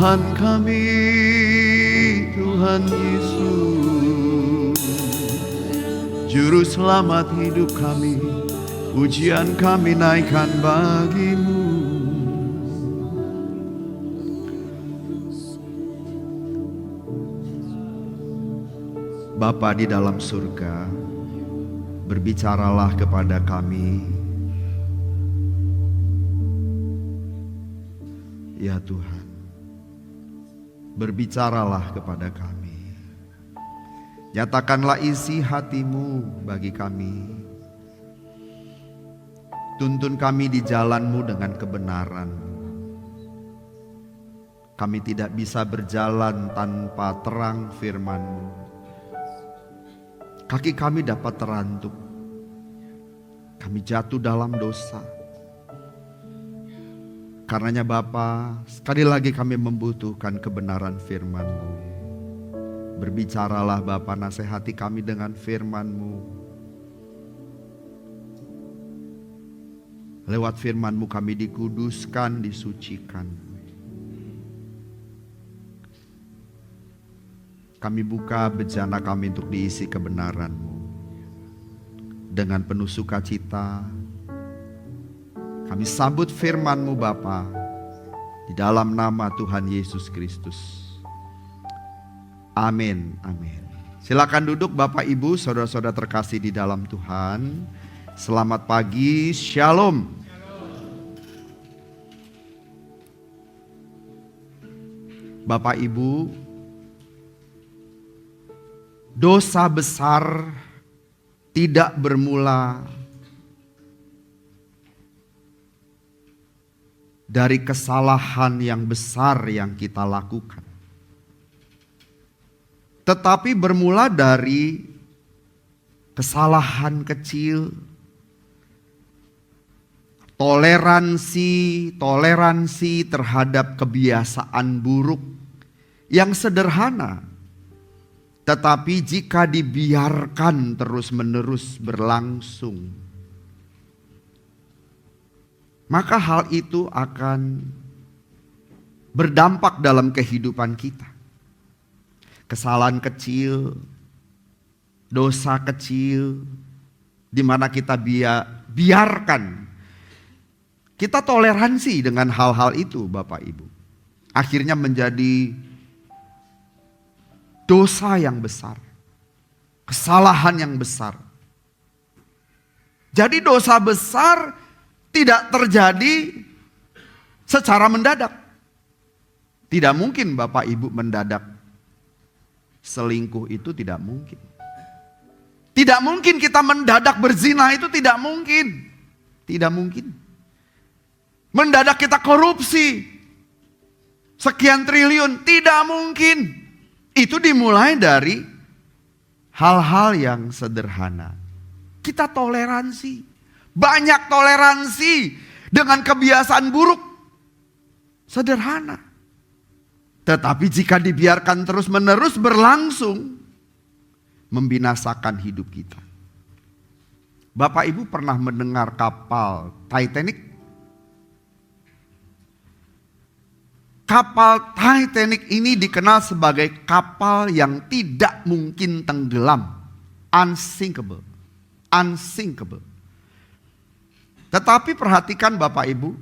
Tuhan kami, Tuhan Yesus, Juru selamat hidup kami, pujian kami naikkan bagi-Mu. Bapa di dalam surga, berbicaralah kepada kami. Ya Tuhan, berbicaralah kepada kami. Nyatakanlah isi hati-Mu bagi kami. Tuntun kami di jalan-Mu dengan kebenaran. Kami tidak bisa berjalan tanpa terang firman-Mu. Kaki kami dapat terantuk. Kami jatuh dalam dosa. Karenanya Bapa, sekali lagi kami membutuhkan kebenaran firman-Mu. Berbicaralah Bapa, nasihati kami dengan firman-Mu. Lewat firman-Mu kami dikuduskan, disucikan. Kami buka bejana kami untuk diisi kebenaran-Mu. Dengan penuh sukacita, kami sambut firman-Mu Bapa, di dalam nama Tuhan Yesus Kristus. Amin, amin. Silakan duduk Bapak Ibu, saudara-saudara terkasih di dalam Tuhan. Selamat pagi, Shalom. Bapak Ibu, dosa besar tidak bermula dari kesalahan yang besar yang kita lakukan, tetapi bermula dari kesalahan kecil, toleransi terhadap kebiasaan buruk yang sederhana. Tetapi jika dibiarkan terus-menerus berlangsung, maka hal itu akan berdampak dalam kehidupan kita. Kesalahan kecil, dosa kecil, di mana kita biarkan, kita toleransi dengan hal-hal itu Bapak Ibu. Akhirnya menjadi dosa yang besar, kesalahan yang besar. Jadi dosa besar tidak terjadi secara mendadak. Tidak mungkin Bapak Ibu mendadak selingkuh, itu tidak mungkin. Tidak mungkin kita mendadak berzina, itu tidak mungkin. Tidak mungkin. Mendadak kita korupsi sekian triliun, tidak mungkin. Itu dimulai dari hal-hal yang sederhana. Kita toleransi, banyak toleransi dengan kebiasaan buruk, sederhana. Tetapi jika dibiarkan terus-menerus berlangsung, membinasakan hidup kita. Bapak Ibu pernah mendengar kapal Titanic? Kapal Titanic ini dikenal sebagai kapal yang tidak mungkin tenggelam. Unsinkable. Unsinkable. Tetapi perhatikan Bapak Ibu,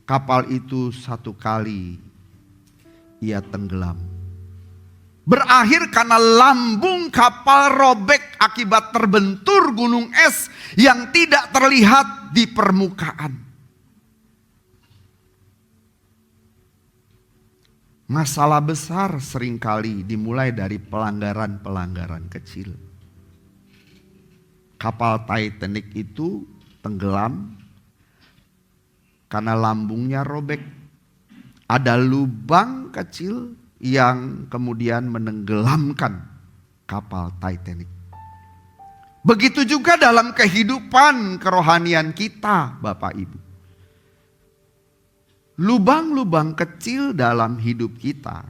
kapal itu satu kali ia tenggelam. Berakhir karena lambung kapal robek akibat terbentur gunung es yang tidak terlihat di permukaan. Masalah besar seringkali dimulai dari pelanggaran-pelanggaran kecil. Kapal Titanic itu tenggelam karena lambungnya robek. Ada lubang kecil yang kemudian menenggelamkan kapal Titanic. Begitu juga dalam kehidupan kerohanian kita, Bapak Ibu. Lubang-lubang kecil dalam hidup kita,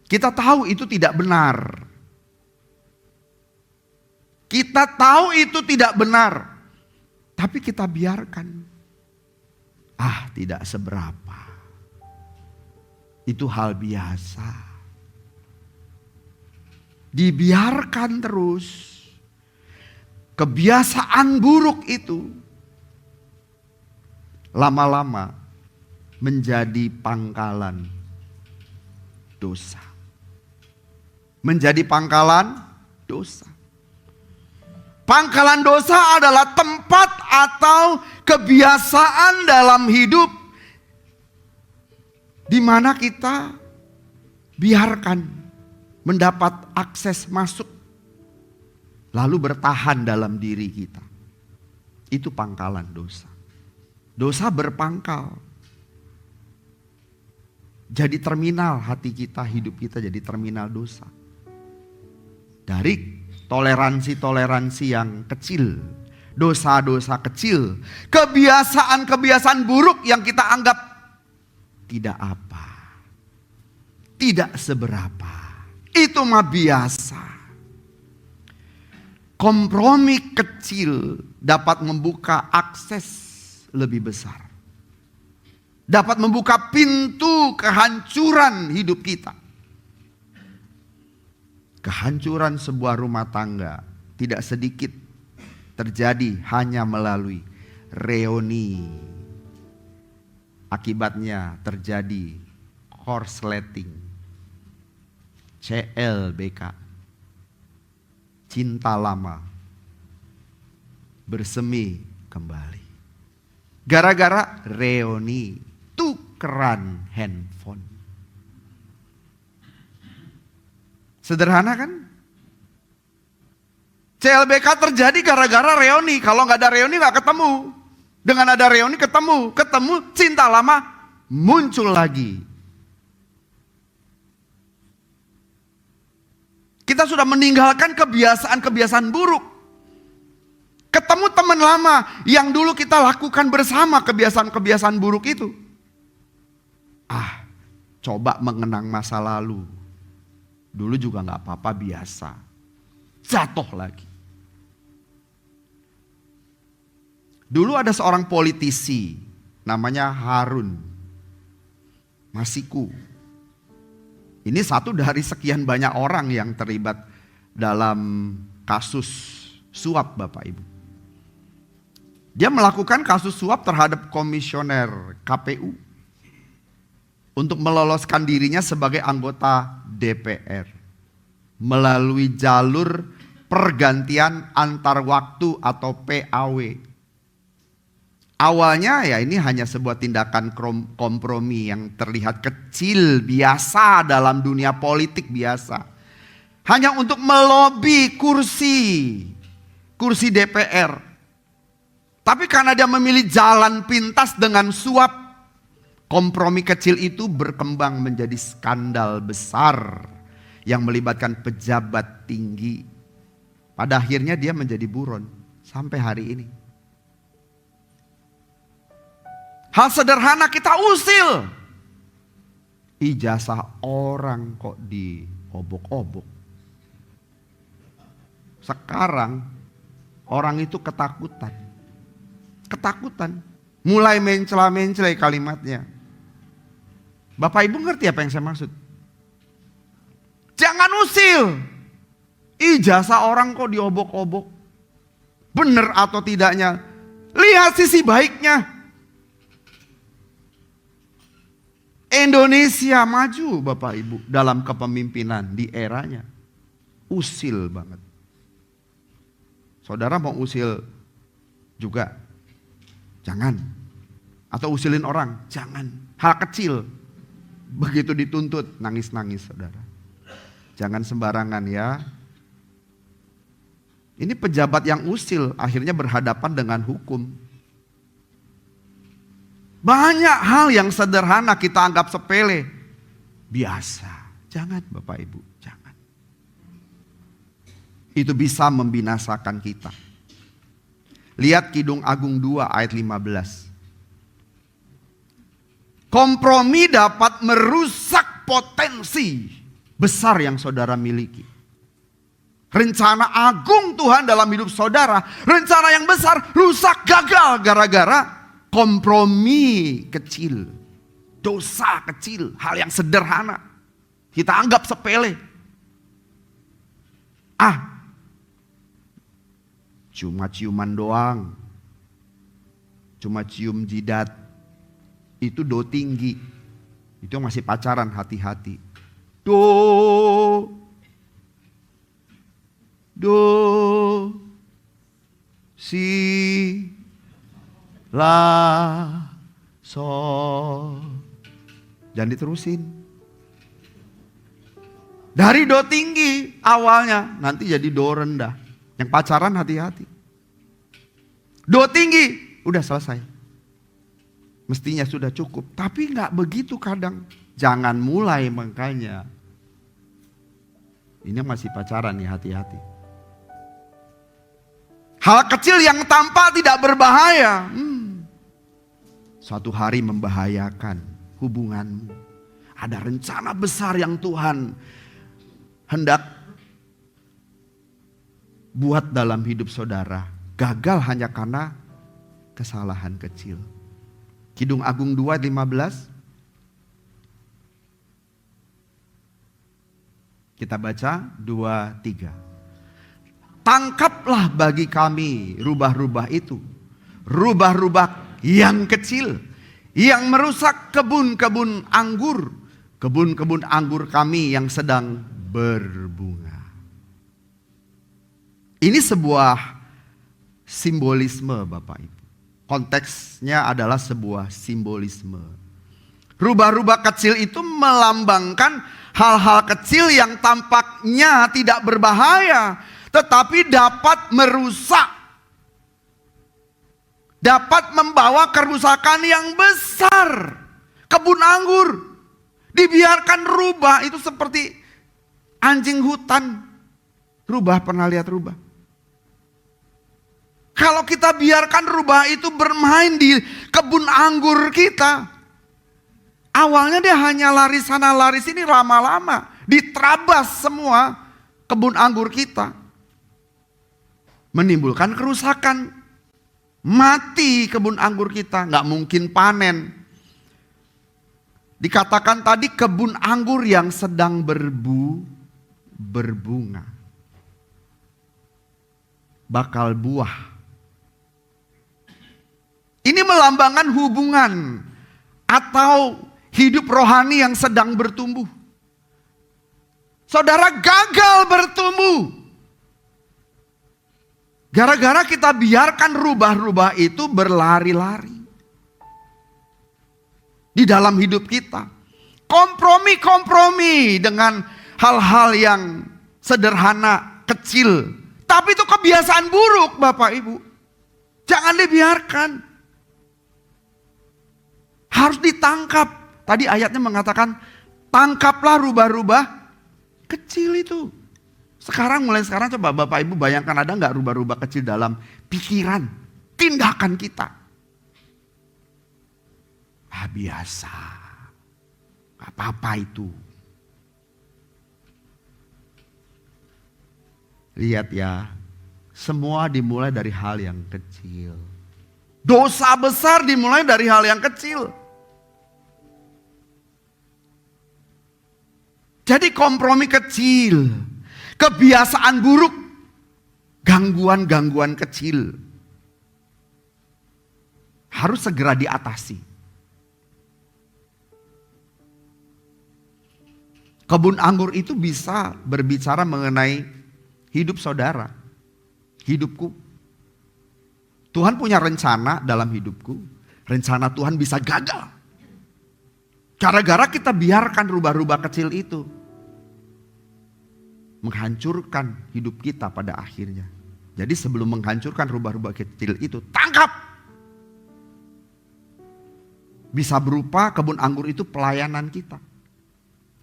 kita tahu itu tidak benar. Kita tahu itu tidak benar, tapi kita biarkan. Tidak seberapa. Itu hal biasa. Dibiarkan terus. Kebiasaan buruk itu lama-lama menjadi pangkalan dosa. Menjadi pangkalan dosa. Pangkalan dosa adalah tempat atau kebiasaan dalam hidup di mana kita biarkan mendapat akses masuk lalu bertahan dalam diri kita. Itu pangkalan dosa. Dosa berpangkal. Jadi terminal hati kita, hidup kita jadi terminal dosa. Dari toleransi-toleransi yang kecil, dosa-dosa kecil, kebiasaan-kebiasaan buruk yang kita anggap tidak apa, tidak seberapa, itu mah biasa. Kompromi kecil dapat membuka akses lebih besar, dapat membuka pintu kehancuran hidup kita. Kehancuran sebuah rumah tangga tidak sedikit terjadi hanya melalui reuni. Akibatnya terjadi korsleting, CLBK, cinta lama bersemi kembali. Gara-gara reuni, tukeran handphone. Sederhana kan? CLBK terjadi gara-gara reuni. Kalau nggak ada reuni nggak ketemu. Dengan ada reuni ketemu. Ketemu cinta lama muncul lagi. Kita sudah meninggalkan kebiasaan-kebiasaan buruk. Ketemu teman lama yang dulu kita lakukan bersama kebiasaan-kebiasaan buruk itu. Coba mengenang masa lalu. Dulu juga gak apa-apa, biasa. Jatuh lagi. Dulu ada seorang politisi namanya Harun Masiku. Ini satu dari sekian banyak orang yang terlibat dalam kasus suap Bapak Ibu. Dia melakukan kasus suap terhadap komisioner KPU untuk meloloskan dirinya sebagai anggota DPR melalui jalur pergantian antar waktu atau PAW. Awalnya ya ini hanya sebuah tindakan kompromi yang terlihat kecil, biasa dalam dunia politik biasa. Hanya untuk melobi kursi DPR. Tapi karena dia memilih jalan pintas dengan suap, kompromi kecil itu berkembang menjadi skandal besar yang melibatkan pejabat tinggi. Pada akhirnya dia menjadi buron sampai hari ini. Hal sederhana kita usil. Ijazah orang kok diobok-obok. Sekarang orang itu ketakutan. Mulai mencela-mencela kalimatnya. Bapak Ibu ngerti apa yang saya maksud? Jangan usil. Ijazah orang kok diobok-obok. Benar atau tidaknya. Lihat sisi baiknya. Indonesia maju Bapak Ibu dalam kepemimpinan di eranya. Usil banget. Saudara mau usil juga? Jangan. Atau usilin orang? Jangan. Hal kecil. Begitu dituntut, nangis-nangis saudara. Jangan sembarangan ya. Ini pejabat yang usil akhirnya berhadapan dengan hukum. Banyak hal yang sederhana kita anggap sepele. Biasa. Jangan Bapak Ibu, jangan. Itu bisa membinasakan kita. Lihat Kidung Agung 2 ayat 15. Kompromi dapat merusak potensi besar yang saudara miliki. Rencana agung Tuhan dalam hidup saudara, rencana yang besar rusak, gagal gara-gara kompromi kecil. Dosa kecil, hal yang sederhana. Kita anggap sepele. Cuma ciuman doang. Cuma cium jidat. Itu do tinggi. Itu masih pacaran, hati-hati. Do, si, la, sol. Jangan diterusin. Dari do tinggi awalnya, nanti jadi do rendah. Yang pacaran hati-hati. Do tinggi, udah selesai. Mestinya sudah cukup. Tapi gak begitu kadang. Jangan mulai makanya. Ini masih pacaran nih, hati-hati. Hal kecil yang tampak tidak berbahaya. Suatu hari membahayakan hubunganmu. Ada rencana besar yang Tuhan hendak buat dalam hidup saudara. Gagal hanya karena kesalahan kecil. Kidung Agung 2:15. Kita baca 2:3. Tangkaplah bagi kami rubah-rubah itu. Rubah-rubah yang kecil. Yang merusak kebun-kebun anggur. Kebun-kebun anggur kami yang sedang berbunga. Ini sebuah simbolisme Bapak Ibu. Konteksnya adalah sebuah simbolisme. Rubah-rubah kecil itu melambangkan hal-hal kecil yang tampaknya tidak berbahaya, tetapi dapat merusak. Dapat membawa kerusakan yang besar. Kebun anggur dibiarkan rubah itu seperti anjing hutan. Rubah, pernah lihat rubah? Kalau kita biarkan rubah itu bermain di kebun anggur kita, awalnya dia hanya lari sana lari sini, lama-lama diterabas semua kebun anggur kita. Menimbulkan kerusakan. Mati kebun anggur kita, nggak mungkin panen. Dikatakan tadi kebun anggur yang sedang berbunga. Bakal buah. Ini melambangkan hubungan atau hidup rohani yang sedang bertumbuh. Saudara gagal bertumbuh. Gara-gara kita biarkan rubah-rubah itu berlari-lari. Di dalam hidup kita. Kompromi-kompromi dengan hal-hal yang sederhana, kecil. Tapi itu kebiasaan buruk Bapak Ibu. Jangan dibiarkan. Harus ditangkap. Tadi ayatnya mengatakan, tangkaplah rubah-rubah kecil itu. Mulai sekarang coba Bapak Ibu bayangkan, ada gak rubah-rubah kecil dalam pikiran, tindakan kita. Biasa. Gak apa-apa itu. Lihat ya, semua dimulai dari hal yang kecil. Dosa besar dimulai dari hal yang kecil. Jadi kompromi kecil. Kebiasaan buruk, gangguan-gangguan kecil harus segera diatasi. Kebun anggur itu bisa berbicara mengenai hidup saudara, hidupku. Tuhan punya rencana dalam hidupku, rencana Tuhan bisa gagal. Gara-gara kita biarkan rubah-rubah kecil itu menghancurkan hidup kita pada akhirnya. Jadi sebelum menghancurkan rubah-rubah kecil itu, tangkap. Bisa berupa kebun anggur itu pelayanan kita.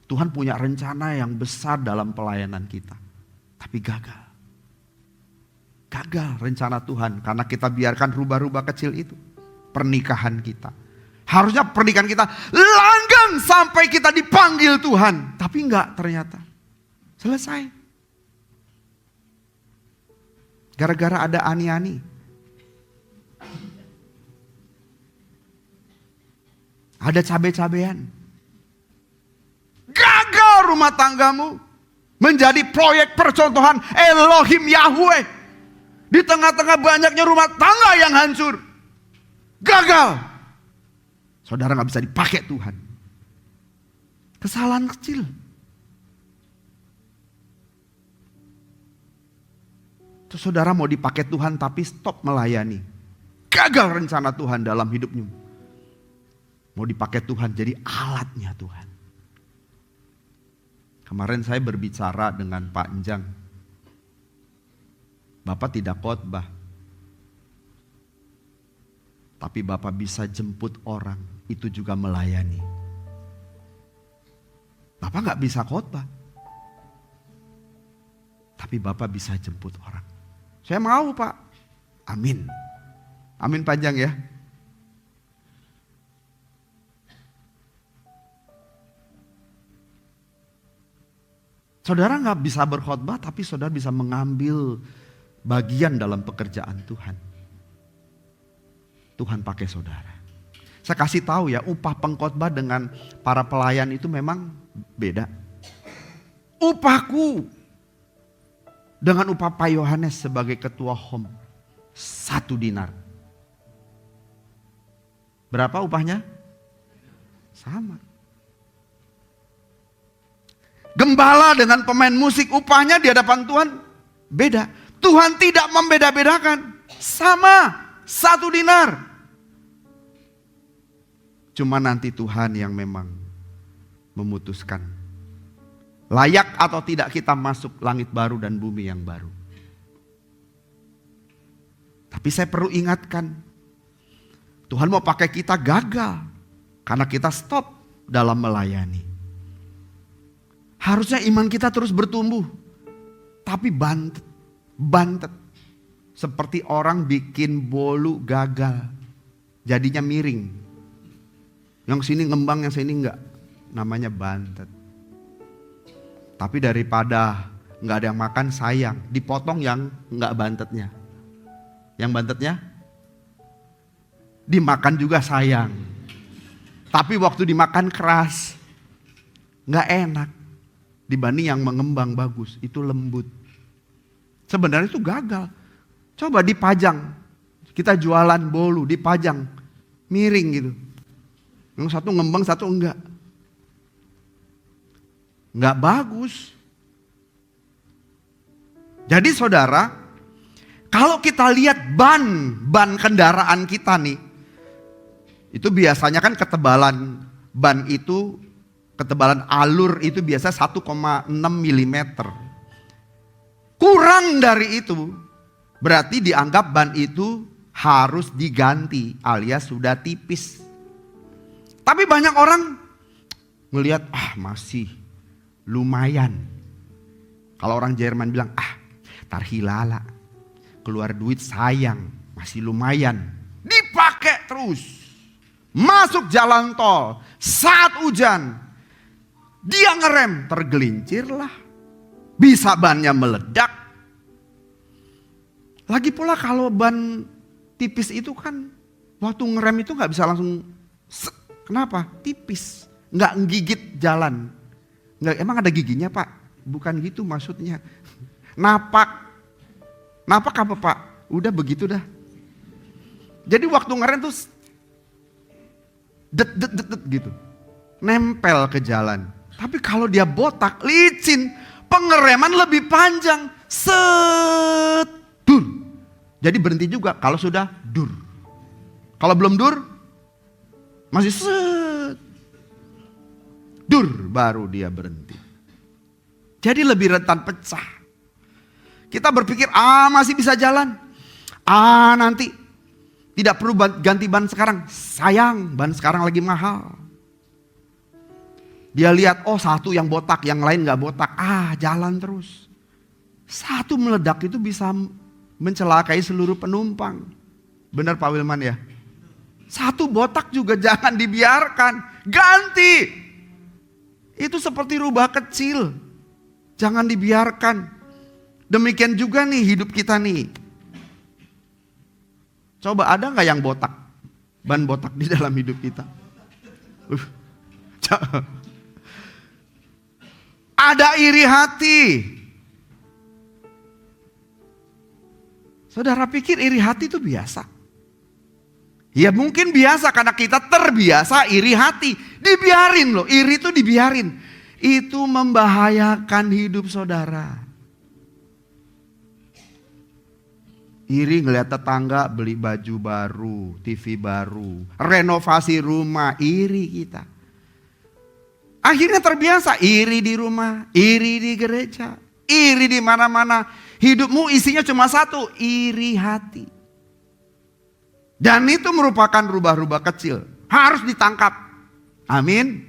Tuhan punya rencana yang besar dalam pelayanan kita. Tapi gagal. Gagal rencana Tuhan karena kita biarkan rubah-rubah kecil itu. Pernikahan kita. Harusnya pernikahan kita langgeng sampai kita dipanggil Tuhan. Tapi enggak ternyata. Selesai. Gara-gara ada ani-ani. Ada cabai-cabean. Gagal rumah tanggamu. Menjadi proyek percontohan Elohim Yahweh. Di tengah-tengah banyaknya rumah tangga yang hancur. Gagal. Saudara gak bisa dipakai Tuhan. Kesalahan kecil. Terus saudara mau dipakai Tuhan tapi stop melayani. Gagal rencana Tuhan dalam hidupmu. Mau dipakai Tuhan jadi alatnya Tuhan. Kemarin saya berbicara dengan Pak Enjang. Bapak tidak khotbah. Tapi Bapak bisa jemput orang. Itu juga melayani. Bapak gak bisa khotbah. Tapi Bapak bisa jemput orang. Saya mau Pak. Amin. Amin panjang ya. Saudara gak bisa berkhotbah tapi saudara bisa mengambil bagian dalam pekerjaan Tuhan. Tuhan pakai saudara. Saya kasih tahu ya, upah pengkhotbah dengan para pelayan itu memang beda. Upahku dengan upah Pak Yohanes sebagai ketua home 1 dinar. Berapa upahnya? Sama. Gembala dengan pemain musik upahnya di hadapan Tuhan beda. Tuhan tidak membeda-bedakan. Sama 1 dinar. Cuma nanti Tuhan yang memang memutuskan. Layak atau tidak kita masuk langit baru dan bumi yang baru. Tapi saya perlu ingatkan. Tuhan mau pakai kita gagal. Karena kita stop dalam melayani. Harusnya iman kita terus bertumbuh. Tapi bantet. Seperti orang bikin bolu gagal. Jadinya miring. Yang sini ngembang, yang sini enggak. Namanya bantet. Tapi daripada enggak ada yang makan sayang. Dipotong yang enggak bantetnya. Yang bantetnya dimakan juga sayang. Tapi waktu dimakan keras. Enggak enak. Dibanding yang mengembang bagus, itu lembut. Sebenarnya itu gagal. Coba dipajang. Kita jualan bolu, dipajang. Miring gitu. Yang satu ngembang, satu enggak. Enggak bagus. Jadi saudara, kalau kita lihat ban kendaraan kita nih. Itu biasanya kan ketebalan ban itu, ketebalan alur itu biasa 1,6 mm. Kurang dari itu, berarti dianggap ban itu harus diganti alias sudah tipis. Tapi banyak orang ngelihat masih lumayan. Kalau orang Jerman bilang tarhilala, keluar duit sayang, masih lumayan. Dipakai terus. Masuk jalan tol, saat hujan. Dia ngerem, tergelincir lah. Bisa bannya meledak. Lagi pula kalau ban tipis itu kan, waktu ngerem itu gak bisa langsung, kenapa? Tipis, gak ngigit jalan. Nggak, emang ada giginya Pak? Bukan gitu maksudnya. Napak apa Pak? Udah begitu dah. Jadi waktu ngerem tuh, det gitu. Nempel ke jalan. Tapi kalau dia botak, licin, pengereman lebih panjang. Dur. Jadi berhenti juga kalau sudah dur. Kalau belum dur, masih dur baru dia berhenti. Jadi lebih rentan pecah. Kita berpikir, masih bisa jalan. Nanti tidak perlu ganti ban sekarang. Sayang, ban sekarang lagi mahal. Dia lihat, satu yang botak, yang lain gak botak. Jalan terus. Satu meledak itu bisa mencelakai seluruh penumpang. Benar Pak Wilman ya? Satu botak juga jangan dibiarkan. Ganti. Itu seperti rubah kecil. Jangan dibiarkan. Demikian juga nih hidup kita nih. Coba ada gak yang botak? Ban botak di dalam hidup kita? Ada iri hati. Saudara pikir iri hati itu biasa? Ya mungkin biasa karena kita terbiasa iri hati. Dibiarin loh, iri itu dibiarin. Itu membahayakan hidup saudara. Iri ngeliat tetangga beli baju baru, TV baru, renovasi rumah, iri kita. Akhirnya terbiasa iri di rumah, iri di gereja, iri di mana-mana. Hidupmu isinya cuma satu, iri hati. Dan itu merupakan rubah-rubah kecil, harus ditangkap. Amin.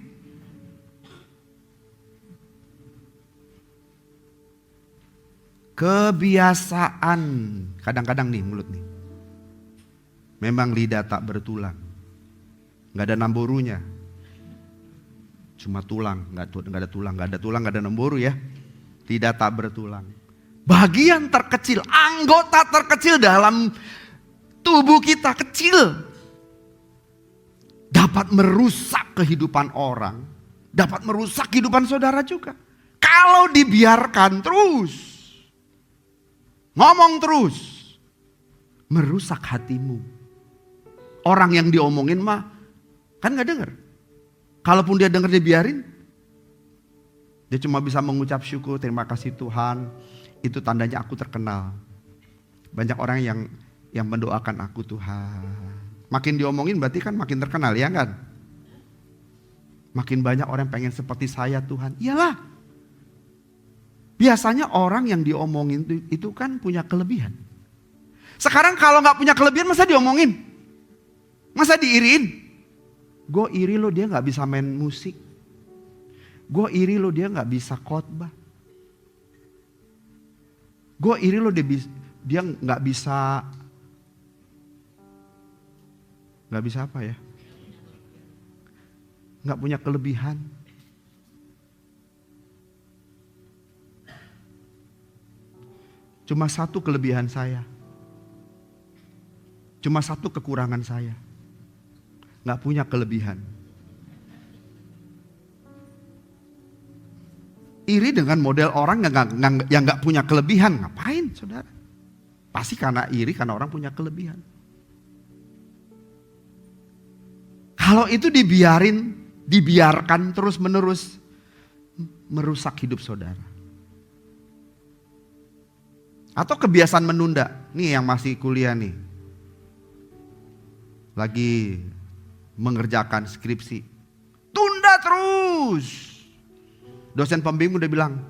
Kebiasaan, kadang-kadang nih mulut nih, memang lidah tak bertulang, nggak ada namborunya, cuma tulang, nggak ada tulang, nggak ada namboru ya, lidah tak bertulang. Bagian terkecil, anggota terkecil dalam tubuh kita kecil, dapat merusak kehidupan orang, dapat merusak kehidupan saudara juga. Kalau dibiarkan terus. Ngomong terus, merusak hatimu. Orang yang diomongin mah kan gak denger. Kalaupun dia denger dibiarin, dia cuma bisa mengucap syukur, terima kasih Tuhan. Itu tandanya aku terkenal. Banyak orang yang mendoakan aku Tuhan. Makin diomongin berarti kan makin terkenal ya kan? Makin banyak orang pengen seperti saya Tuhan. Iyalah. Biasanya orang yang diomongin itu kan punya kelebihan. Sekarang kalau gak punya kelebihan masa diomongin? Masa diiriin? Gue iri lo dia gak bisa main musik. Gue iri lo dia gak bisa khotbah. Gue iri lo dia gak bisa apa ya? Gak punya kelebihan. Cuma satu kelebihan saya. Cuma satu kekurangan saya. Gak punya kelebihan. Iri dengan model orang yang gak punya kelebihan. Ngapain saudara? Pasti karena iri karena orang punya kelebihan. Kalau itu dibiarkan terus menerus, merusak hidup saudara. Atau kebiasaan menunda. Nih yang masih kuliah nih. Lagi mengerjakan skripsi. Tunda terus. Dosen pembimbing udah bilang,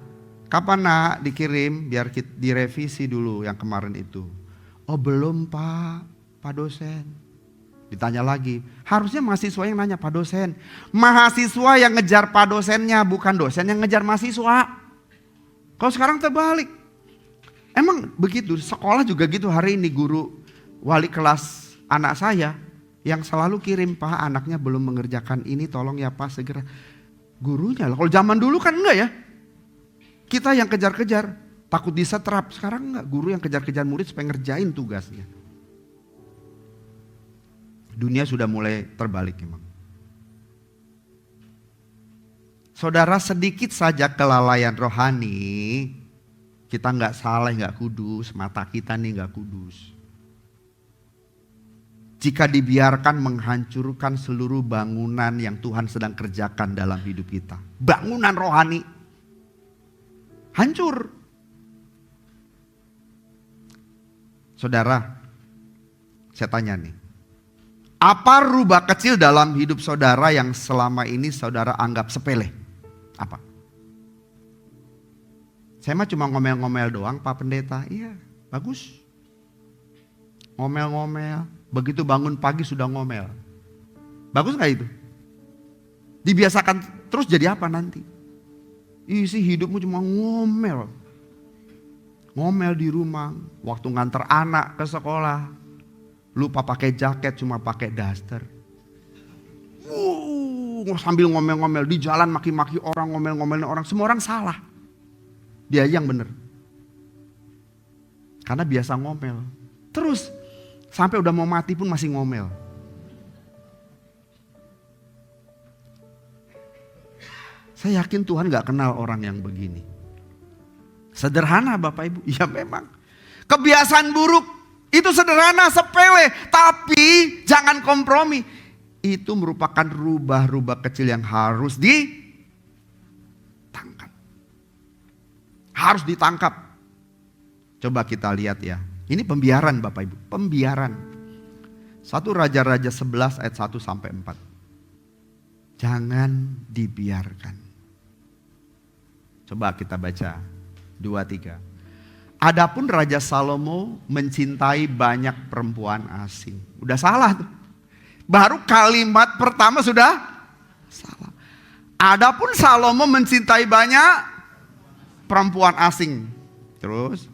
kapan nak dikirim biar kita direvisi dulu yang kemarin itu. Oh belum Pak dosen. Ditanya lagi, harusnya mahasiswa yang nanya Pak dosen. Mahasiswa yang ngejar Pak dosennya, bukan dosen yang ngejar mahasiswa. Kalau sekarang terbalik. Emang begitu, sekolah juga gitu. Hari ini guru wali kelas anak saya yang selalu kirim, Pak anaknya belum mengerjakan ini tolong ya Pak segera. Gurunya lah, kalau zaman dulu kan enggak ya. Kita yang kejar-kejar, takut disetrap. Sekarang enggak, guru yang kejar-kejar murid supaya ngerjain tugasnya. Dunia sudah mulai terbalik memang. Saudara, sedikit saja kelalaian rohani, kita nggak salah, nggak kudus, mata kita nih nggak kudus. Jika dibiarkan menghancurkan seluruh bangunan yang Tuhan sedang kerjakan dalam hidup kita. Bangunan rohani. Hancur. Saudara, saya tanya nih. Apa rubah kecil dalam hidup saudara yang selama ini saudara anggap sepele? Apa? Saya mah cuma ngomel-ngomel doang Pak Pendeta. Iya, bagus. Ngomel-ngomel. Begitu bangun pagi sudah ngomel. Bagus gak itu? Dibiasakan terus jadi apa nanti? Isi hidupmu cuma ngomel. Ngomel di rumah. Waktu nganter anak ke sekolah. Lupa pakai jaket, cuma pakai daster. Sambil ngomel-ngomel. Di jalan maki-maki orang, ngomel-ngomelin orang. Semua orang salah. Dia yang benar. Karena biasa ngomel. Terus sampai udah mau mati pun masih ngomel. Saya yakin Tuhan gak kenal orang yang begini. Sederhana Bapak Ibu, ya memang. Kebiasaan buruk itu sederhana, sepele, tapi jangan kompromi. Itu merupakan rubah-rubah kecil yang harus ditangkap. Harus ditangkap. Coba kita lihat ya. Ini pembiaran Bapak Ibu, pembiaran. 1 Raja-Raja 11 ayat 1 sampai 4. Jangan dibiarkan. Coba kita baca 2-3. Adapun Raja Salomo mencintai banyak perempuan asing. Udah salah tuh. Baru kalimat pertama sudah salah. Adapun Salomo mencintai banyak perempuan asing. Terus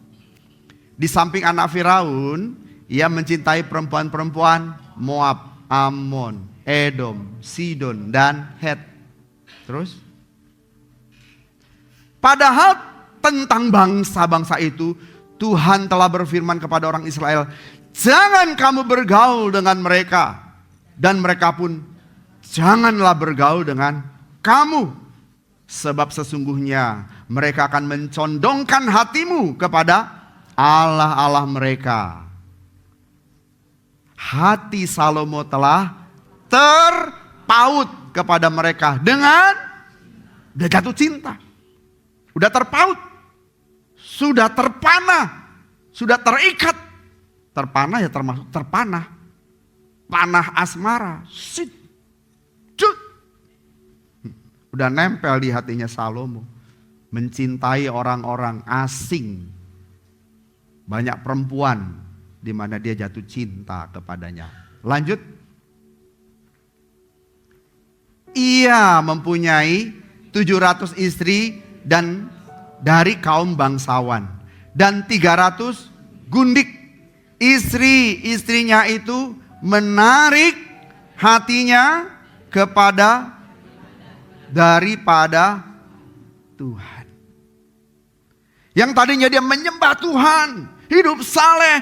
di samping anak Firaun, ia mencintai perempuan-perempuan Moab, Ammon, Edom, Sidon, dan Het. Terus padahal tentang bangsa-bangsa itu Tuhan telah berfirman kepada orang Israel, jangan kamu bergaul dengan mereka, dan mereka pun janganlah bergaul dengan kamu, sebab sesungguhnya mereka akan mencondongkan hatimu kepada Allah-Allah mereka. Hati Salomo telah terpaut kepada mereka dengan dia jatuh cinta. Udah terpaut, sudah terpanah, sudah terikat. Terpanah ya termasuk terpanah. Panah asmara. Udah nempel di hatinya Salomo. Mencintai orang-orang asing. Banyak perempuan di mana dia jatuh cinta kepadanya. Lanjut. Ia mempunyai 700 istri dan dari kaum bangsawan. Dan 300 gundik. Istri-istrinya itu menarik hatinya daripada Tuhan. Yang tadinya dia menyembah Tuhan, hidup saleh,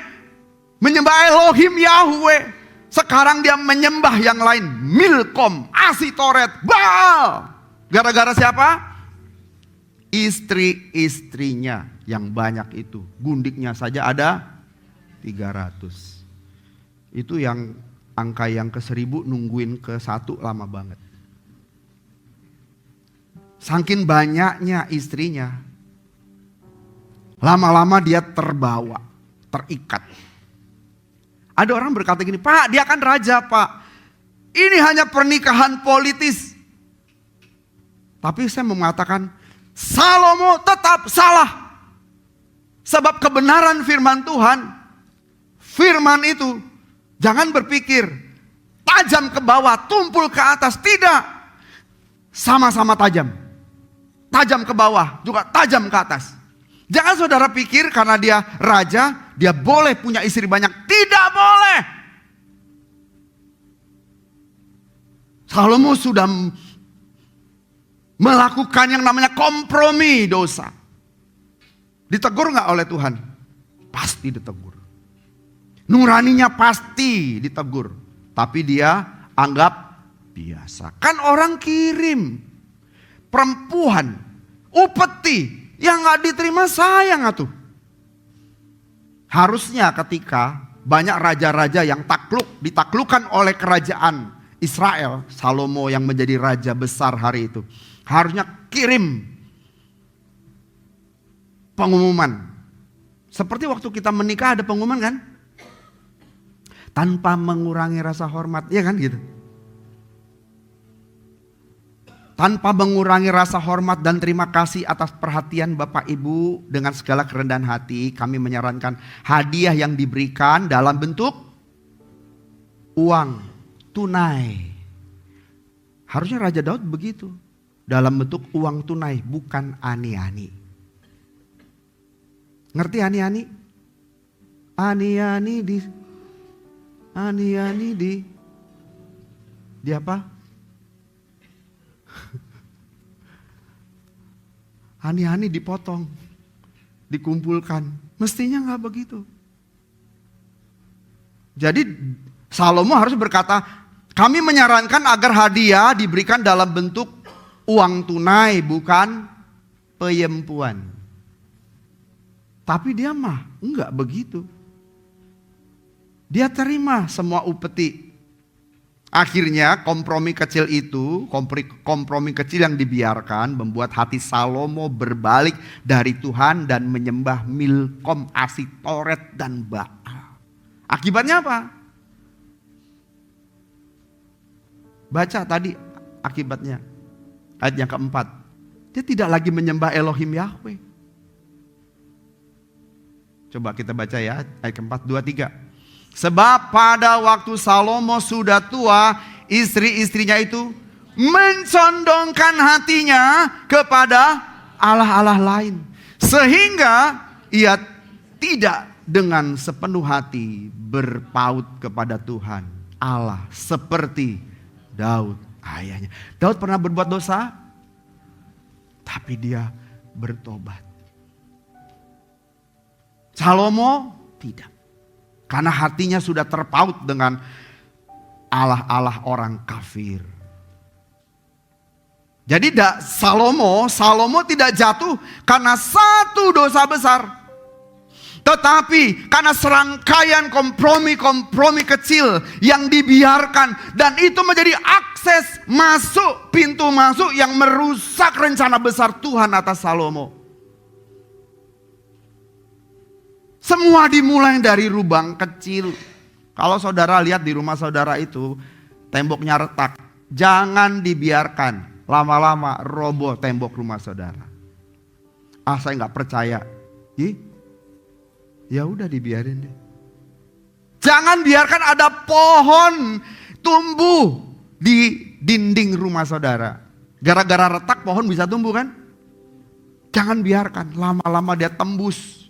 menyembah Elohim Yahweh. Sekarang dia menyembah yang lain, Milkom, Asitoret, Baal. Gara-gara siapa? Istri-istrinya yang banyak itu. Gundiknya saja ada 300. Itu yang angka yang ke-1000 nungguin ke-1 lama banget. Saking banyaknya istrinya. Lama-lama dia terbawa, terikat. Ada orang berkata gini, Pak dia kan raja Pak. Ini hanya pernikahan politis. Tapi saya mengatakan, Salomo tetap salah. Sebab kebenaran firman Tuhan, firman itu jangan berpikir tajam ke bawah, tumpul ke atas. Tidak. Sama-sama tajam. Tajam ke bawah, juga tajam ke atas. Jangan saudara pikir karena dia raja, dia boleh punya istri banyak. Tidak boleh. Salomo sudah melakukan yang namanya kompromi dosa. Ditegur gak oleh Tuhan? Pasti ditegur. Nuraninya pasti ditegur. Tapi dia anggap biasa. Kan orang kirim perempuan, upeti, yang gak diterima sayang atuh. Harusnya ketika banyak raja-raja yang ditaklukkan oleh kerajaan Israel, Salomo yang menjadi raja besar hari itu, harusnya kirim pengumuman. Seperti waktu kita menikah ada pengumuman kan? Tanpa mengurangi rasa hormat, ya kan gitu. Tanpa mengurangi rasa hormat dan terima kasih atas perhatian Bapak Ibu, dengan segala kerendahan hati kami menyarankan hadiah yang diberikan dalam bentuk uang tunai. Harusnya Raja Daud begitu, dalam bentuk uang tunai, bukan ani-ani. Ngerti ani-ani? Ani-ani di apa? Ani-ani dipotong, dikumpulkan. Mestinya nggak begitu. Jadi Salomo harus berkata, kami menyarankan agar hadiah diberikan dalam bentuk uang tunai bukan peyempuan. Tapi dia mah enggak begitu. Dia terima semua upeti. Akhirnya kompromi kecil itu, kompromi kecil yang dibiarkan membuat hati Salomo berbalik dari Tuhan dan menyembah Milkom, Asitoret dan Baal. Akibatnya apa? Baca tadi akibatnya. Ayat yang keempat. Dia tidak lagi menyembah Elohim Yahweh. Coba kita baca ya ayat keempat, 2, 3. Sebab pada waktu Salomo sudah tua, istri-istrinya itu mencondongkan hatinya kepada allah-allah lain. Sehingga ia tidak dengan sepenuh hati berpaut kepada Tuhan Allah seperti Daud ayahnya. Daud pernah berbuat dosa, tapi dia bertobat. Salomo tidak. Karena hatinya sudah terpaut dengan allah-allah orang kafir. Jadi Salomo tidak jatuh karena satu dosa besar. Tetapi karena serangkaian kompromi-kompromi kecil yang dibiarkan. Dan itu menjadi akses masuk, pintu masuk yang merusak rencana besar Tuhan atas Salomo. Semua dimulai dari lubang kecil. Kalau saudara lihat di rumah saudara itu, temboknya retak. Jangan dibiarkan lama-lama roboh tembok rumah saudara. Saya nggak percaya. Ya udah dibiarin deh. Jangan biarkan ada pohon tumbuh di dinding rumah saudara. Gara-gara retak pohon bisa tumbuh kan? Jangan biarkan lama-lama dia tembus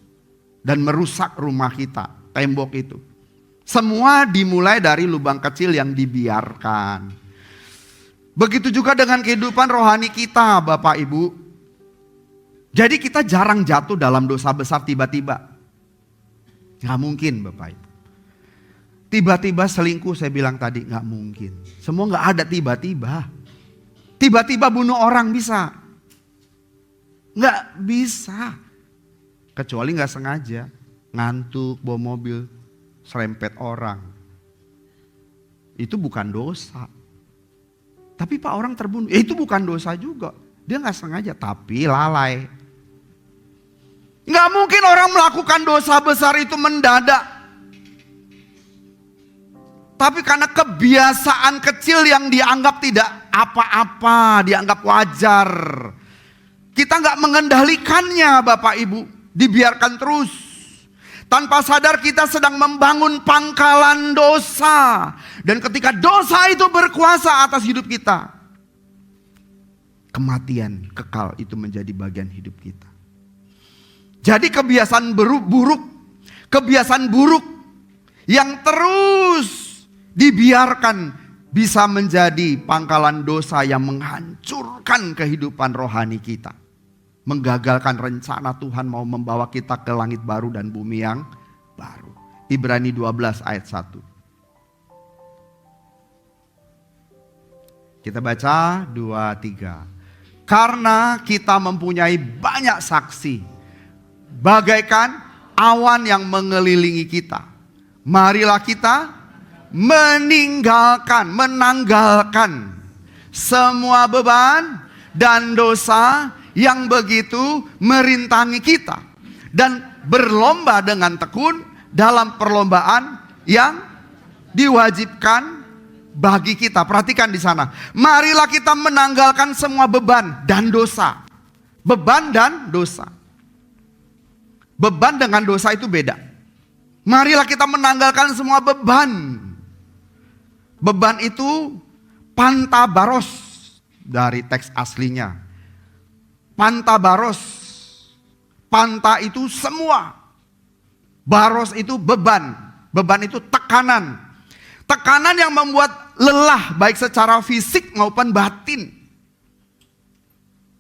dan merusak rumah kita, tembok itu. Semua dimulai dari lubang kecil yang dibiarkan. Begitu juga dengan kehidupan rohani kita, Bapak Ibu. Jadi kita jarang jatuh dalam dosa besar tiba-tiba. Gak mungkin Bapak Ibu. Tiba-tiba selingkuh, saya bilang tadi gak mungkin. Semua gak ada tiba-tiba. Tiba-tiba bunuh orang bisa? Gak bisa. Kecuali gak sengaja, ngantuk, bawa mobil, serempet orang. Itu bukan dosa. Tapi Pak orang terbunuh, itu bukan dosa juga. Dia gak sengaja, tapi lalai. Gak mungkin orang melakukan dosa besar itu mendadak. Tapi karena kebiasaan kecil yang dianggap tidak apa-apa, dianggap wajar. Kita gak mengendalikannya Bapak Ibu. Dibiarkan terus. Tanpa sadar kita sedang membangun pangkalan dosa. Dan ketika dosa itu berkuasa atas hidup kita, kematian kekal itu menjadi bagian hidup kita. Jadi kebiasaan buruk yang terus dibiarkan bisa menjadi pangkalan dosa yang menghancurkan kehidupan rohani kita. Menggagalkan rencana Tuhan mau membawa kita ke langit baru dan bumi yang baru. Ibrani 12 ayat 1. Kita baca 2, 3. Karena kita mempunyai banyak saksi, bagaikan awan yang mengelilingi kita. Marilah kita menanggalkan semua beban dan dosa yang begitu merintangi kita. Dan berlomba dengan tekun dalam perlombaan yang diwajibkan bagi kita. Perhatikan di sana. Marilah kita menanggalkan semua beban dan dosa. Beban dan dosa. Beban dengan dosa itu beda. Marilah kita menanggalkan semua beban. Beban itu pantabaros dari teks aslinya. Pantabaros. Panta itu semua. Baros itu beban. Beban itu tekanan. Tekanan yang membuat lelah baik secara fisik maupun batin.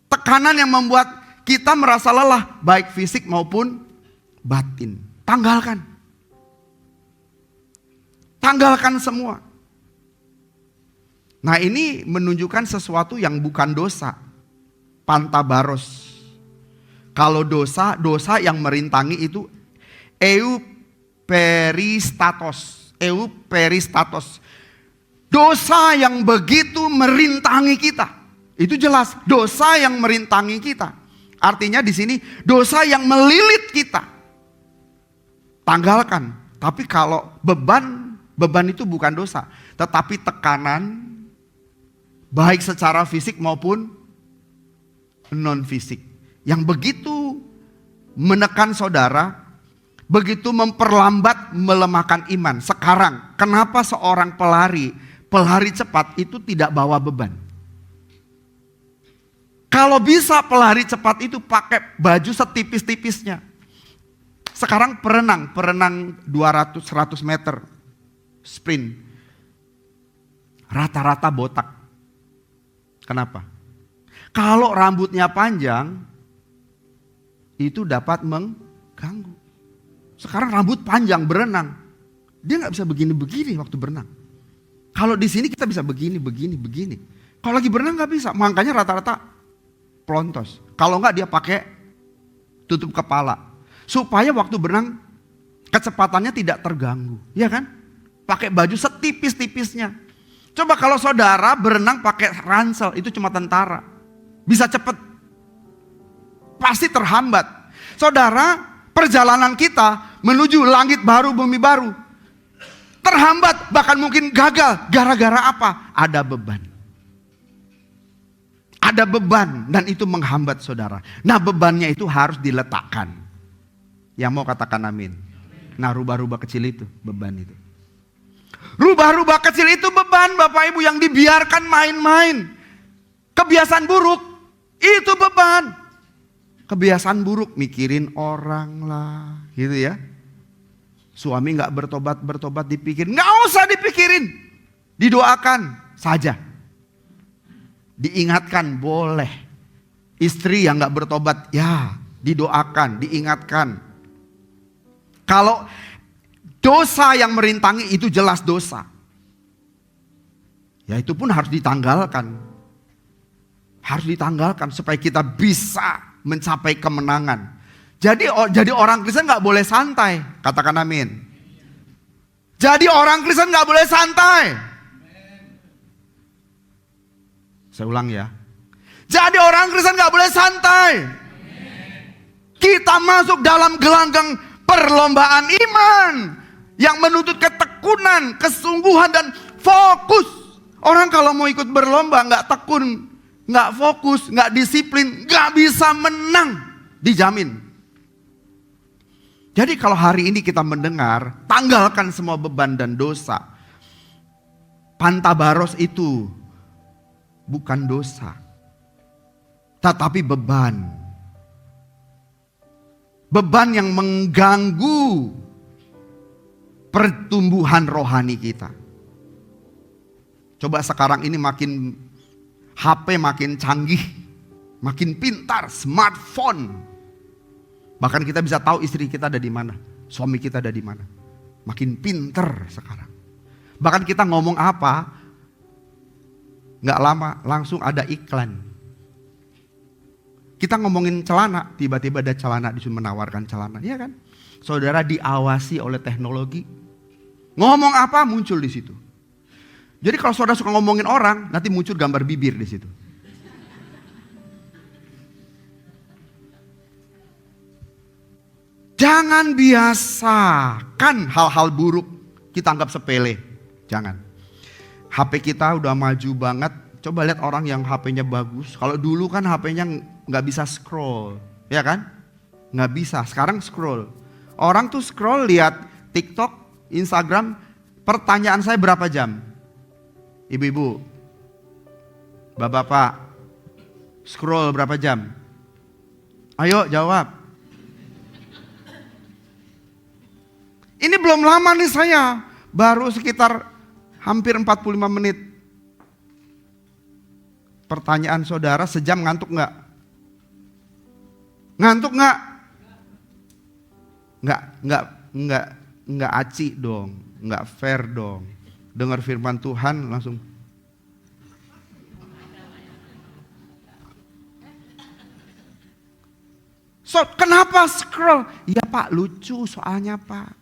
Tekanan yang membuat kita merasa lelah baik fisik maupun batin. Tanggalkan. Tanggalkan semua. Nah ini menunjukkan sesuatu yang bukan dosa. pantabaros. Kalau dosa yang merintangi itu euperistatos. Euperistatos. Dosa yang begitu merintangi kita. Itu jelas, dosa yang merintangi kita. Artinya di sini dosa yang melilit kita. Tanggalkan. Tapi kalau beban itu bukan dosa, tetapi tekanan baik secara fisik maupun non fisik. Yang begitu menekan saudara, begitu memperlambat, melemahkan iman. Sekarang, kenapa seorang pelari cepat itu tidak bawa beban? Kalau bisa pelari cepat itu pakai baju setipis-tipisnya. Sekarang perenang 200-100 meter sprint. Rata-rata botak. Kenapa? Kalau rambutnya panjang, itu dapat mengganggu. Sekarang rambut panjang berenang, dia nggak bisa begini-begini waktu berenang. Kalau di sini kita bisa begini. Kalau lagi berenang nggak bisa, makanya rata-rata pelontos. Kalau nggak dia pakai tutup kepala, supaya waktu berenang kecepatannya tidak terganggu, ya kan? Pakai baju setipis-tipisnya. Coba kalau saudara berenang pakai ransel, itu cuma tentara, bisa cepet, pasti terhambat. Saudara, perjalanan kita menuju langit baru, bumi baru, terhambat, bahkan mungkin gagal. Gara-gara apa? Ada beban. Ada beban dan itu menghambat saudara. Nah, bebannya itu harus diletakkan. Yang mau katakan amin. Nah, rubah-rubah kecil itu beban itu. Rubah-rubah kecil itu beban Bapak Ibu yang dibiarkan main-main. Kebiasaan buruk itu beban. Kebiasaan buruk mikirin orang lah, gitu ya. Suami gak bertobat dipikirin, gak usah dipikirin. Didoakan saja. Diingatkan boleh. Istri yang gak bertobat, ya didoakan, diingatkan. Kalau dosa yang merintangi itu jelas dosa, ya itu pun harus ditanggalkan. Harus ditanggalkan supaya kita bisa mencapai kemenangan. Jadi orang Kristen gak boleh santai. Katakan amin. Jadi orang Kristen gak boleh santai. Saya ulang ya. Jadi orang Kristen gak boleh santai. Kita masuk dalam gelanggang perlombaan iman yang menuntut ketekunan, kesungguhan dan fokus. Orang kalau mau ikut berlomba gak tekun, gak fokus, gak disiplin, gak bisa menang. Dijamin. Jadi kalau hari ini kita mendengar, tanggalkan semua beban dan dosa. Pantabaros itu bukan dosa, tetapi beban. Beban yang mengganggu pertumbuhan rohani kita. Coba sekarang ini makin HP makin canggih, makin pintar, smartphone. Bahkan kita bisa tahu istri kita ada di mana, suami kita ada di mana. Makin pintar sekarang. Bahkan kita ngomong apa, gak lama langsung ada iklan. Kita ngomongin celana, tiba-tiba ada celana disuruh menawarkan celana, iya kan? Saudara diawasi oleh teknologi. Ngomong apa muncul di situ. Jadi kalau saudara suka ngomongin orang, nanti muncul gambar bibir di situ. Jangan biasakan hal-hal buruk kita anggap sepele. Jangan. HP kita udah maju banget. Coba lihat orang yang HP-nya bagus. Kalau dulu kan HP-nya nggak bisa scroll, ya kan? Nggak bisa. Sekarang scroll. Orang tuh scroll lihat TikTok, Instagram. Pertanyaan saya berapa jam? Ibu-ibu, bapak-bapak, scroll berapa jam? Ayo jawab. Ini belum lama nih saya, baru sekitar hampir 45 menit. Pertanyaan saudara, sejam ngantuk nggak? Ngantuk nggak? Nggak aci dong, nggak fair dong. Dengar firman Tuhan langsung. So, kenapa scroll? Iya Pak, lucu soalnya Pak.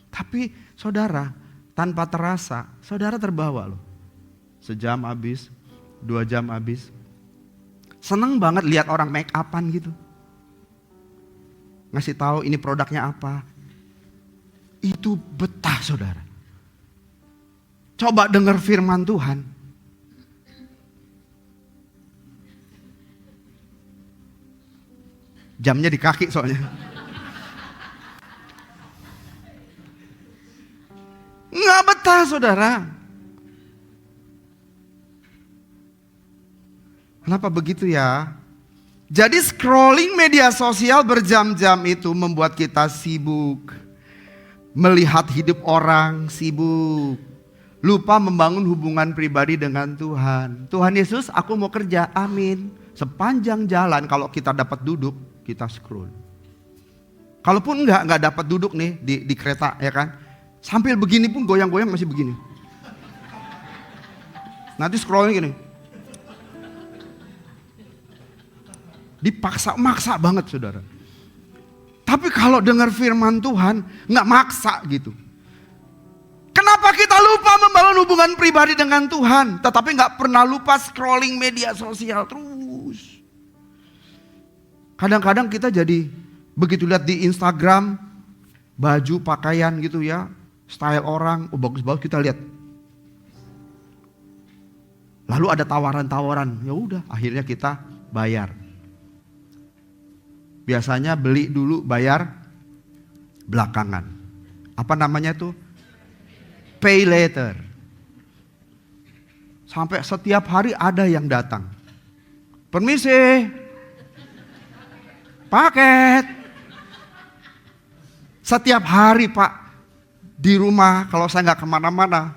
Tapi saudara, tanpa terasa, saudara terbawa loh. Sejam habis, 2 jam habis. Seneng banget lihat orang make upan gitu. Ngasih tahu ini produknya apa. Itu betah saudara. Coba dengar firman Tuhan. Jamnya di kaki soalnya. Nggak betah saudara. Kenapa begitu ya? Jadi scrolling media sosial berjam-jam itu membuat kita sibuk. Melihat hidup orang, sibuk. Lupa membangun hubungan pribadi dengan Tuhan. Tuhan Yesus, aku mau kerja, amin. Sepanjang jalan kalau kita dapat duduk, kita scroll. Kalaupun enggak dapat duduk nih di kereta ya kan. Sambil begini pun goyang-goyang masih begini. Nanti scrollnya gini. Dipaksa-maksa banget saudara. Tapi kalau dengar firman Tuhan nggak maksa gitu. Kenapa kita lupa membangun hubungan pribadi dengan Tuhan, tetapi nggak pernah lupa scrolling media sosial terus. Kadang-kadang kita jadi begitu lihat di Instagram baju pakaian gitu ya, style orang, oh bagus-bagus kita lihat. Lalu ada tawaran-tawaran, ya udah akhirnya kita bayar. Biasanya beli dulu bayar belakangan. Apa namanya tuh? Pay later. Sampai setiap hari ada yang datang. Permisi. Paket. Setiap hari Pak. Di rumah kalau saya nggak kemana-mana.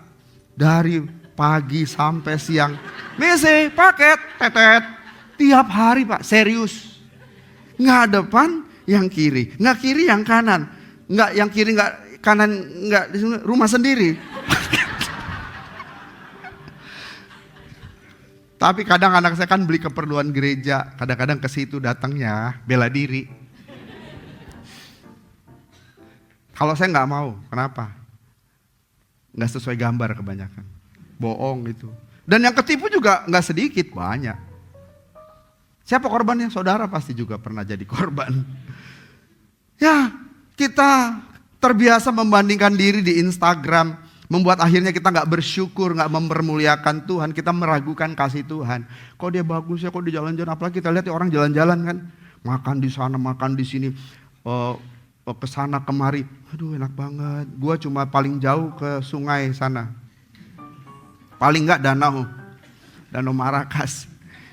Dari pagi sampai siang. Misi, paket, tetet. Tiap hari Pak, serius. Nggak depan, yang kiri. Nggak kiri, yang kanan. Nggak yang kiri, nggak kanan, nggak rumah sendiri. Tapi kadang anak saya kan beli keperluan gereja. Kadang-kadang ke situ datangnya bela diri. Kalau saya nggak mau, kenapa? Nggak sesuai gambar kebanyakan. Bohong gitu. Dan yang ketipu juga nggak sedikit, banyak. Siapa korbannya? Saudara pasti juga pernah jadi korban. Ya, kita terbiasa membandingkan diri di Instagram. Membuat akhirnya kita gak bersyukur, gak mempermuliakan Tuhan. Kita meragukan kasih Tuhan. Kok dia bagus ya, kok dia jalan-jalan. Apalagi kita lihat orang jalan-jalan kan. Makan di sana, makan di sini. Ke sana kemari. Aduh enak banget. Gua cuma paling jauh ke sungai sana. Paling gak Danau Marakas.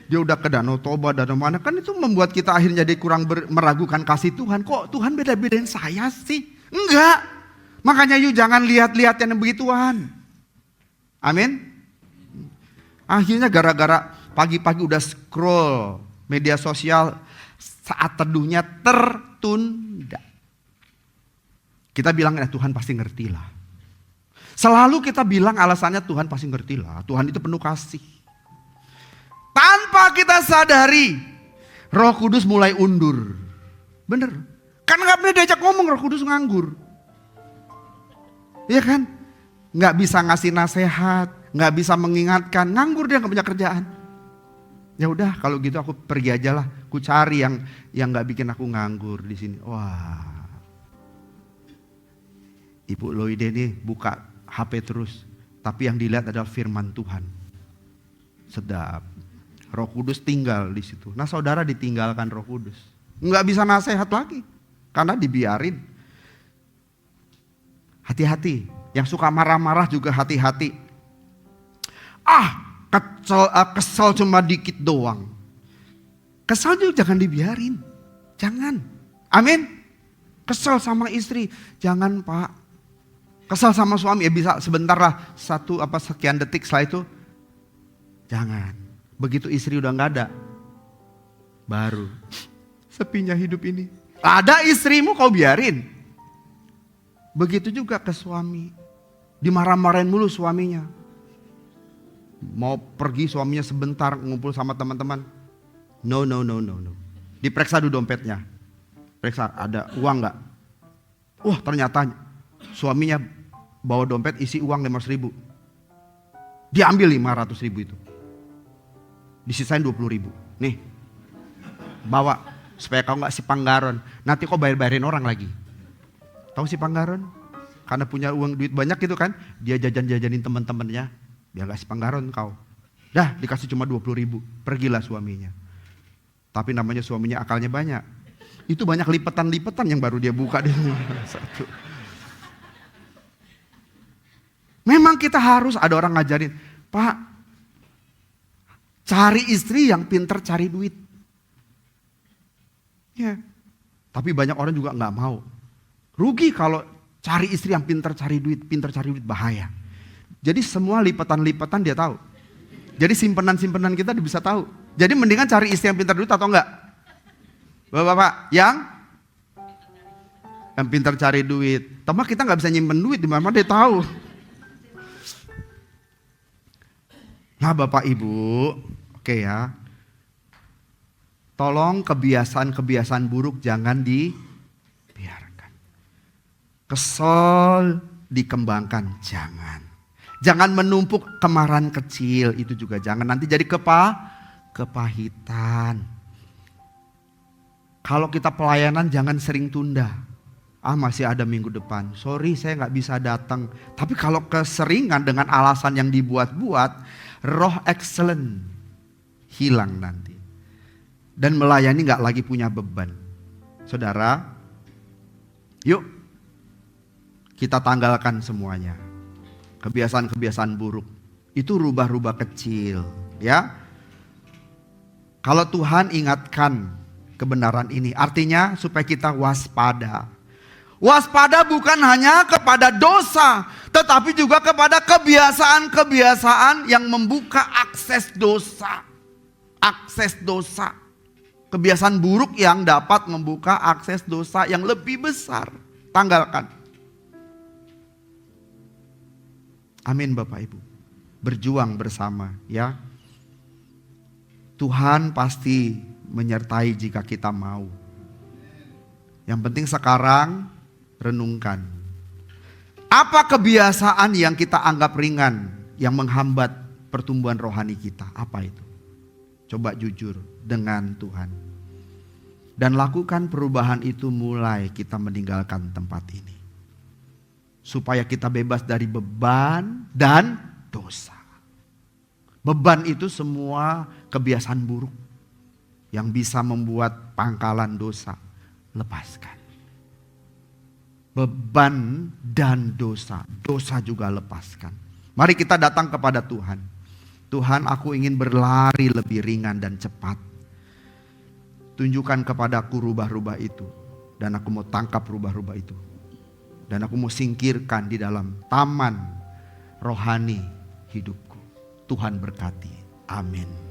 Dia udah ke Danau Toba, Danau mana. Kan itu membuat kita akhirnya jadi kurang meragukan kasih Tuhan. Kok Tuhan beda-bedain saya sih? Enggak. Makanya yuk jangan lihat-lihat yang begituan. Amin. Akhirnya gara-gara pagi-pagi udah scroll media sosial. Saat teduhnya tertunda. Kita bilang ya Tuhan pasti ngerti lah. Selalu kita bilang alasannya Tuhan pasti ngerti lah. Tuhan itu penuh kasih. Tanpa kita sadari, Roh Kudus mulai undur. Bener. Karena gak pernah diajak ngomong, Roh Kudus nganggur. Iya kan? Gak bisa ngasih nasihat, gak bisa mengingatkan, nganggur dia gak punya kerjaan. Ya udah kalau gitu aku pergi aja lah, aku cari yang gak bikin aku nganggur di sini. Wah, Ibu Loide nih buka HP terus, tapi yang dilihat adalah firman Tuhan. Sedap. Roh Kudus tinggal di situ. Nah saudara ditinggalkan Roh Kudus. Nggak bisa nasihat lagi. Karena dibiarin. Hati-hati. Yang suka marah-marah juga hati-hati. Kesel cuma dikit doang. Kesel juga jangan dibiarin. Jangan. Amin. Kesel sama istri. Jangan Pak. Kesel sama suami. Ya bisa sebentar lah. Sekian detik setelah itu. Jangan. Begitu istri udah gak ada, baru sepinya hidup ini. Ada istrimu kau biarin. Begitu juga ke suami. Dimarah-marahin mulu suaminya. Mau pergi suaminya sebentar ngumpul sama teman-teman. No. Diperiksa dulu dompetnya. Periksa ada uang nggak? Wah ternyata suaminya bawa dompet isi uang 500.000. Diambil 500.000 itu. Disisain 20.000. Nih, bawa supaya kau nggak si Panggaron. Nanti kau bayar-bayarin orang lagi. Tahu si Panggaron? Karena punya uang duit banyak gitu kan. Dia jajan-jajanin teman-temannya. Biar nggak si Panggaron kau. Dah dikasih cuma 20.000. Pergilah suaminya. Tapi namanya suaminya akalnya banyak. Itu banyak lipetan-lipetan yang baru dia buka di satu. Memang kita harus ada orang ngajarin, Pak, cari istri yang pinter cari duit. Ya, tapi banyak orang juga nggak mau. Rugi kalau cari istri yang pinter cari duit bahaya. Jadi semua lipatan-lipatan dia tahu. Jadi simpenan-simpenan kita bisa tahu. Jadi mendingan cari istri yang pinter duit atau enggak? Bapak-bapak yang pintar cari duit. Tapi kita nggak bisa nyimpen duit, di mana dia tahu. Nah Bapak Ibu, oke ya. Tolong kebiasaan-kebiasaan buruk jangan dibiarkan. Kesel dikembangkan, jangan. Jangan menumpuk kemarahan kecil, itu juga jangan. Nanti jadi kepahitan. Kalau kita pelayanan jangan sering tunda. Masih ada minggu depan. Sorry saya gak bisa datang. Tapi kalau keseringan dengan alasan yang dibuat-buat, roh excellent hilang nanti. Dan melayani gak lagi punya beban. Saudara, yuk kita tanggalkan semuanya. Kebiasaan-kebiasaan buruk. Itu rubah-rubah kecil. Ya. Kalau Tuhan ingatkan kebenaran ini. Artinya supaya kita waspada. Waspada bukan hanya kepada dosa. Tetapi juga kepada kebiasaan-kebiasaan yang membuka akses dosa. Akses dosa. Kebiasaan buruk yang dapat membuka akses dosa yang lebih besar. Tanggalkan. Amin Bapak Ibu. Berjuang bersama ya. Tuhan pasti menyertai jika kita mau. Yang penting sekarang renungkan. Apa kebiasaan yang kita anggap ringan yang menghambat pertumbuhan rohani kita? Apa itu? Coba jujur dengan Tuhan. Dan lakukan perubahan itu mulai kita meninggalkan tempat ini. Supaya kita bebas dari beban dan dosa. Beban itu semua kebiasaan buruk yang bisa membuat pangkalan dosa, lepaskan. Beban dan dosa juga lepaskan. Mari kita datang kepada Tuhan. Tuhan, aku ingin berlari lebih ringan dan cepat. Tunjukkan kepadaku rubah-rubah itu. Dan aku mau tangkap rubah-rubah itu. Dan aku mau singkirkan di dalam taman rohani hidupku. Tuhan berkati. Amin.